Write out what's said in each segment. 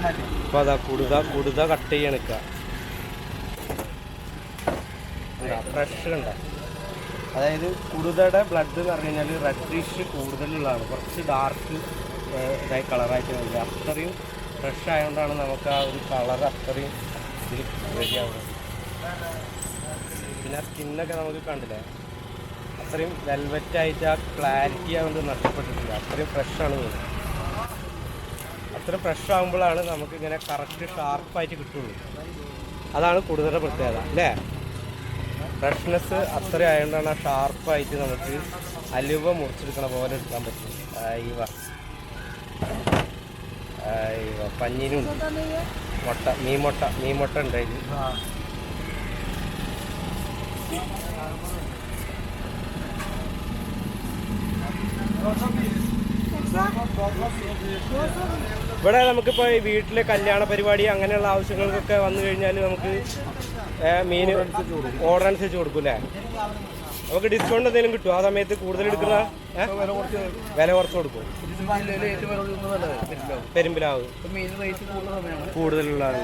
അപ്പോൾ അതാ കുടുത കട്ട് ചെയ്യാൻ നിൽക്കുക. ഫ്രഷ് കണ്ട, അതായത് കുടുതയുടെ ബ്ലഡ് എന്ന് പറഞ്ഞു കഴിഞ്ഞാൽ റെഡിഷ് കൂടുതലുള്ളതാണ്, കുറച്ച് ഡാർക്ക് ഇതായി കളറായിട്ട് വരിക. അത്രയും ഫ്രഷ് ആയതുകൊണ്ടാണ് നമുക്ക് ആ ഒരു കളർ അത്രയും ഇതിൽ റെഡിയാവുന്നത്. പിന്നെ സ്കിന്നൊക്കെ നമുക്ക് കണ്ടില്ലേ, അത്രയും വെൽവെറ്റായിട്ട് ആ ക്ലാരിറ്റി ആയതുകൊണ്ട് നഷ്ടപ്പെട്ടിട്ടില്ല. അത്രയും ഫ്രഷാണ് മീൻ. അത്ര ഫ്രഷ് ആകുമ്പോഴാണ് നമുക്കിങ്ങനെ കറക്റ്റ് ഷാർപ്പായിട്ട് കിട്ടുള്ളൂ. അതാണ് കൂടുതൽ പ്രത്യേകത അല്ലേ. ഫ്രഷ്നെസ് അത്ര ആയതുകൊണ്ടാണ് ആ ഷാർപ്പായിട്ട് നമുക്ക് അലുവ മുറിച്ചെടുക്കണ പോലെ എടുക്കാൻ പറ്റും. പഞ്ഞീനുണ്ട്, മീൻ മുട്ട ഉണ്ടായിരുന്നു. ഇവിടെ നമുക്കിപ്പോൾ ഈ വീട്ടിലെ കല്യാണ പരിപാടി അങ്ങനെയുള്ള ആവശ്യങ്ങൾക്കൊക്കെ വന്നു കഴിഞ്ഞാൽ നമുക്ക് മീൻ ഓർഡർ അനുസരിച്ച് കൊടുക്കും അല്ലേ. നമുക്ക് ഡിസ്കൗണ്ട് എന്തെങ്കിലും കിട്ടും ആ സമയത്ത്? കൂടുതൽ എടുക്കുന്ന വില കുറച്ച് കൊടുക്കും. പെരുമ്പിലാവ് കൂടുതലുള്ളതാണ്.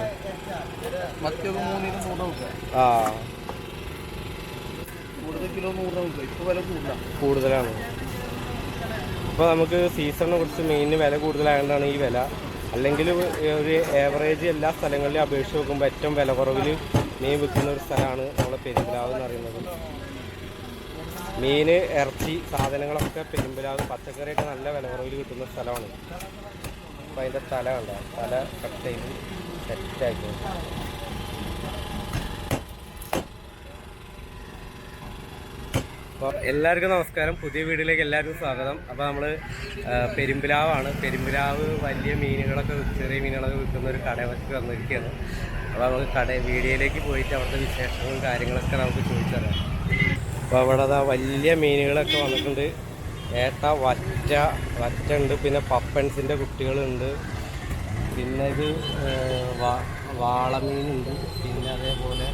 കൂടുതലാണ്. ഇപ്പോൾ നമുക്ക് സീസണിനെ കുറിച്ച് മീനിന് വില കൂടുതലായതുകൊണ്ടാണ് ഈ വില. അല്ലെങ്കിൽ ഒരു ഏവറേജ് എല്ലാ സ്ഥലങ്ങളിലും അപേക്ഷിച്ച് നോക്കുമ്പോൾ ഏറ്റവും വില കുറവിൽ മീൻ വിൽക്കുന്ന ഒരു സ്ഥലമാണ് നമ്മളെ പെരുമ്പിലാവ് എന്ന് പറയുന്നത്. മീൻ, ഇറച്ചി സാധനങ്ങളൊക്കെ പെരുമ്പിലാവ്, പച്ചക്കറിയൊക്കെ നല്ല വില കുറവിൽ കിട്ടുന്ന സ്ഥലമാണ്. അപ്പോൾ അതിൻ്റെ തല കണ്ട, തല കട്ട് ചെയ്ത് സെറ്റാക്കി. അപ്പോൾ എല്ലാവർക്കും നമസ്കാരം, പുതിയ വീഡിയോയിലേക്ക് എല്ലാവർക്കും സ്വാഗതം. അപ്പോൾ നമ്മൾ പെരുമ്പിലാവാണ്. പെരുമ്പിലാവ് വലിയ മീനുകളൊക്കെ, ചെറിയ മീനുകളൊക്കെ വിൽക്കുന്ന ഒരു കടയൊക്കെ വന്നിരിക്കുകയാണ്. അപ്പോൾ നമുക്ക് വീഡിയോയിലേക്ക് പോയിട്ട് അവിടുത്തെ വിശേഷങ്ങളും കാര്യങ്ങളൊക്കെ നമുക്ക് ചോദിച്ചറിയാം. അപ്പോൾ അവിടെ അതാ വലിയ മീനുകളൊക്കെ വന്നിട്ടുണ്ട്. ഏട്ട, വറ്റ ഉണ്ട്, പിന്നെ പപ്പൻസിൻ്റെ കുട്ടികളുണ്ട്, പിന്നെ ഇത് വാളമീനുണ്ട്, പിന്നെ അതേപോലെ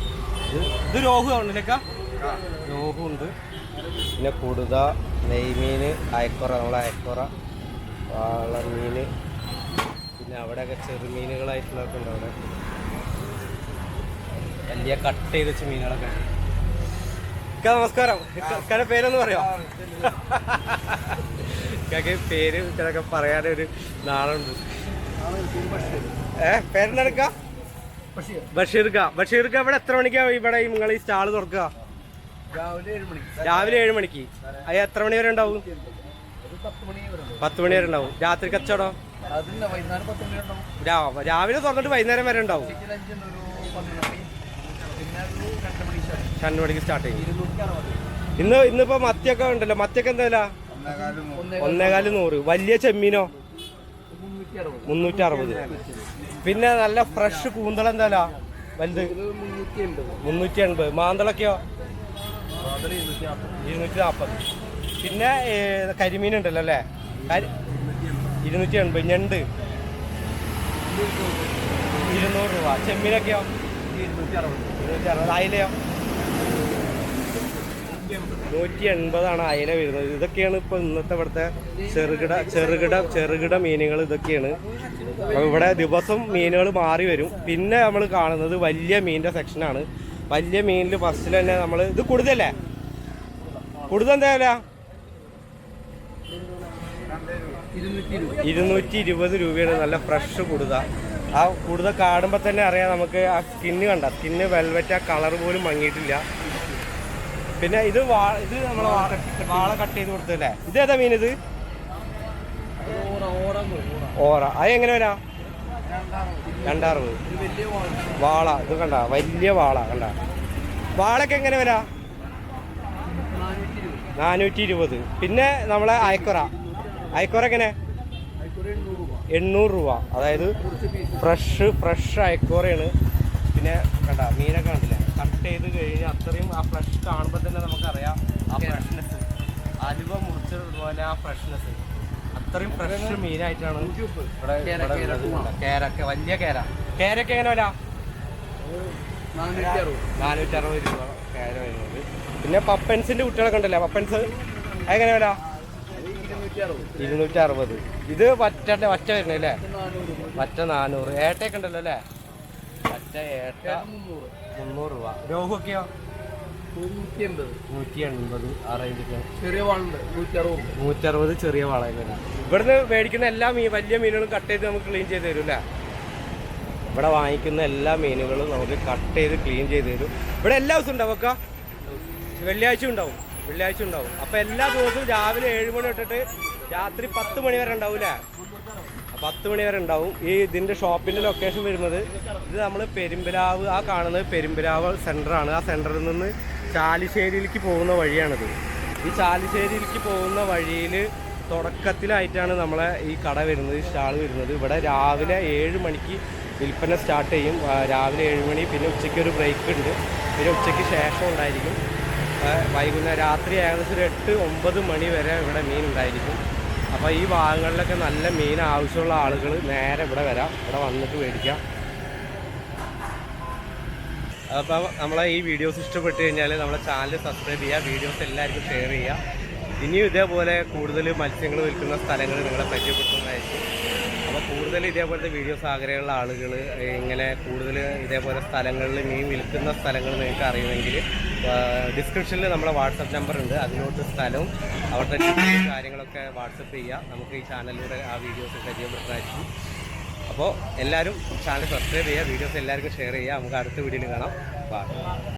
ഇത് രോഹു ഉണ്ടല്ലേക്കാ, രോഹു ഉണ്ട്, പിന്നെ കുടുത, നെയ്മീൻ, അയക്കുറ, നമ്മളെ അയക്കുറ, വാളമീൻ, പിന്നെ അവിടെയൊക്കെ ചെറുമീനുകളായിട്ടുള്ളതൊക്കെ ഉണ്ട്. അവിടെ വലിയ കട്ട് ചെയ്ത് വെച്ച മീനുകളൊക്കെ. നമസ്കാരം, ഇക്കാരുടെ പേരൊന്ന് പറയാം. ഇക്കൊക്കെ പേര് ഇതൊക്കെ പറയാനൊരു നാളുണ്ട്. പേരെന്താ? ബഷീർക്ക. ഇവിടെ എത്ര മണിക്കാ ഇവിടെ നിങ്ങൾ ഈ സ്റ്റാള് തുറക്കുക? രാവിലെ 7 മണിക്ക്. അത് എത്ര മണി വരെ ഉണ്ടാവും? 10 മണി വരെ ഉണ്ടാവും. രാത്രി കച്ചവടം രാവിലെ തുറന്നിട്ട് വൈകുന്നേരം വരെ ഉണ്ടാവും. 2 മണിക്ക് സ്റ്റാർട്ട് ചെയ്യും. ഇന്നിപ്പോ മത്തിയൊക്കെ ഉണ്ടല്ലോ. മത്തിയൊക്കെ എന്താ വില? 1,400. വലിയ ചെമ്മീനോ? 360. പിന്നെ നല്ല ഫ്രഷ് കൂന്തളം എന്താ വില? വലുത് 380. മാന്തളൊക്കെയോ? 240. പിന്നെ കരിമീൻ ഉണ്ടല്ലോ അല്ലേ, 280. ഞണ്ട് 200 രൂപ. ചെമ്മീനൊക്കെയോ? 260. അയിലയോ? 180 അയില വരുന്നത്. ഇതൊക്കെയാണ് ഇപ്പോൾ ഇന്നത്തെ ഇവിടുത്തെ ചെറുകിട മീനുകൾ. ഇതൊക്കെയാണ്. അപ്പോൾ ഇവിടെ ദിവസം മീനുകൾ മാറി വരും. പിന്നെ നമ്മൾ കാണുന്നത് വലിയ മീനിൻ്റെ സെക്ഷനാണ്. വലിയ മീനിൽ ഫസ്റ്റിൽ തന്നെ നമ്മൾ ഇത് കൂടുതലല്ലേ? കൂടുതൽ എന്താ വില? 220 രൂപയാണ്. നല്ല ഫ്രഷ് കുടുത. ആ കുടുത കാണുമ്പോൾ തന്നെ അറിയാം നമുക്ക്. ആ സ്കിന്ന് കണ്ട, സ്കിന്ന് വെൽവെറ്റ്, ആ കളർ പോലും മങ്ങിയിട്ടില്ല. പിന്നെ ഇത് നമ്മൾ വാള കട്ട് ചെയ്ത് കൊടുത്തല്ലേ. ഇതേതാ മീൻ? ഇത് ഓറ. അത് എങ്ങനെ വരാ? 260. വാള ഇത് കണ്ട, വലിയ വാള കണ്ട. വാളൊക്കെ എങ്ങനെ വരാ? 420. പിന്നെ നമ്മളെ അയക്കുറ എങ്ങനെ? 800 രൂപ. അതായത് ഫ്രഷ് അയക്കുറയാണ്. പിന്നെ കണ്ട മീനൊക്കെ കണ്ടില്ലേ, കട്ട് ചെയ്ത് കഴിഞ്ഞാൽ അത്രയും ആ ഫ്രഷ് കാണുമ്പോൾ തന്നെ നമുക്കറിയാം ആ ഫ്രഷ്നെസ്. അലുവ മുറിച്ചതുപോലെ ആ ഫ്രഷ്നെസ്, അത്രയും ഫ്രഷ് മീനായിട്ടാണ് ഇവിടെ. കേരൊക്കെ വലിയ കേരൊക്കെ എങ്ങനെ വരാം? 460 രൂപ കേര വരുന്നത്. പിന്നെ പപ്പൻസിൻ്റെ കുട്ടികളൊക്കെ ഉണ്ടല്ലേ, പപ്പൻസ് അതെങ്ങനെ വരാം? 260. ഇത് വറ്റ വരുന്നത് അല്ലേ? വറ്റ 400. ഏട്ടയൊക്കെ ഉണ്ടല്ലോ അല്ലേ? വറ്റ ഏട്ട 300 രൂപ. രോഹൊക്കെയോ 180. ആ റേഞ്ചൊക്കെ. 160 ചെറിയ വളകൾ. ഇവിടുന്ന് മേടിക്കുന്ന എല്ലാ വലിയ മീനുകളും കട്ട് ചെയ്ത് നമുക്ക് ക്ലീൻ ചെയ്ത് തരും അല്ലേ? ഇവിടെ വാങ്ങിക്കുന്ന എല്ലാ മീനുകളും നമുക്ക് കട്ട് ചെയ്ത് ക്ലീൻ ചെയ്ത് തരും. ഇവിടെ എല്ലാ ദിവസവും ഉണ്ടാവും ഒക്കെ? വെള്ളിയാഴ്ച ഉണ്ടാവും. അപ്പോൾ എല്ലാ ദിവസവും രാവിലെ 7 മണി തൊട്ടിട്ട് രാത്രി 10 മണി വരെ ഉണ്ടാവൂലേ? 10 മണി വരെ ഉണ്ടാവും. ഇതിൻ്റെ ഷോപ്പിൻ്റെ ലൊക്കേഷൻ വരുന്നത് ഇത് നമ്മൾ പെരുമ്പിലാവ്, ആ കാണുന്നത് പെരുമ്പിലാവ് സെൻറ്ററാണ്. ആ സെൻറ്ററിൽ നിന്ന് ചാലിശ്ശേരിയിലേക്ക് പോകുന്ന വഴിയാണിത്. ഈ ചാലിശ്ശേരിയിലേക്ക് പോകുന്ന വഴിയിൽ തുടക്കത്തിലായിട്ടാണ് നമ്മളെ ഈ കട വരുന്നത്, സ്റ്റാൾ വരുന്നത്. ഇവിടെ രാവിലെ 7 മണിക്ക് വിൽപ്പന സ്റ്റാർട്ട് ചെയ്യും. രാവിലെ 7 മണി, പിന്നെ ഉച്ചയ്ക്ക് ഒരു ബ്രേക്ക് ഉണ്ട്, പിന്നെ ഉച്ചയ്ക്ക് ശേഷം ഉണ്ടായിരിക്കും. വൈകുന്നേരം രാത്രി ഏകദേശം ഒരു 8-9 മണി വരെ ഇവിടെ മീൻ ഉണ്ടായിരിക്കും. അപ്പോൾ ഈ ഭാഗങ്ങളിലൊക്കെ നല്ല മീൻ ആവശ്യമുള്ള ആളുകൾ നേരെ ഇവിടെ വരാം, ഇവിടെ വന്നിട്ട് മേടിക്കാം. അപ്പോൾ നമ്മളെ ഈ വീഡിയോസ് ഇഷ്ടപ്പെട്ട് കഴിഞ്ഞാൽ നമ്മളെ ചാനൽ സബ്സ്ക്രൈബ് ചെയ്യുക, വീഡിയോസ് എല്ലാവർക്കും ഷെയർ ചെയ്യുക. ഇനിയും ഇതേപോലെ കൂടുതൽ മത്സ്യങ്ങൾ വിൽക്കുന്ന സ്ഥലങ്ങൾ നിങ്ങളെ പരിചയപ്പെടുത്തുന്നതായിരിക്കും. അപ്പോൾ കൂടുതൽ ഇതേപോലത്തെ വീഡിയോസ് ആഗ്രഹമുള്ള ആളുകൾ, ഇങ്ങനെ കൂടുതൽ ഇതേപോലെ സ്ഥലങ്ങളിൽ മീൻ വിൽക്കുന്ന സ്ഥലങ്ങൾ നിങ്ങൾക്ക് അറിയുമെങ്കിൽ ഡിസ്ക്രിപ്ഷനിൽ നമ്മളെ വാട്സപ്പ് നമ്പർ ഉണ്ട്. അതിലോട്ട് സ്ഥലവും അവിടുത്തെ കാര്യങ്ങളൊക്കെ വാട്സപ്പ് ചെയ്യുക. നമുക്ക് ഈ ചാനലിലൂടെ ആ വീഡിയോസ് പരിചയപ്പെടുന്നതായിരിക്കും. അപ്പോൾ എല്ലാവരും ചാനൽ സബ്സ്ക്രൈബ് ചെയ്യുക, വീഡിയോസ് എല്ലാവർക്കും ഷെയർ ചെയ്യുക. നമുക്ക് അടുത്ത വീഡിയോയിൽ കാണാം. ബൈ.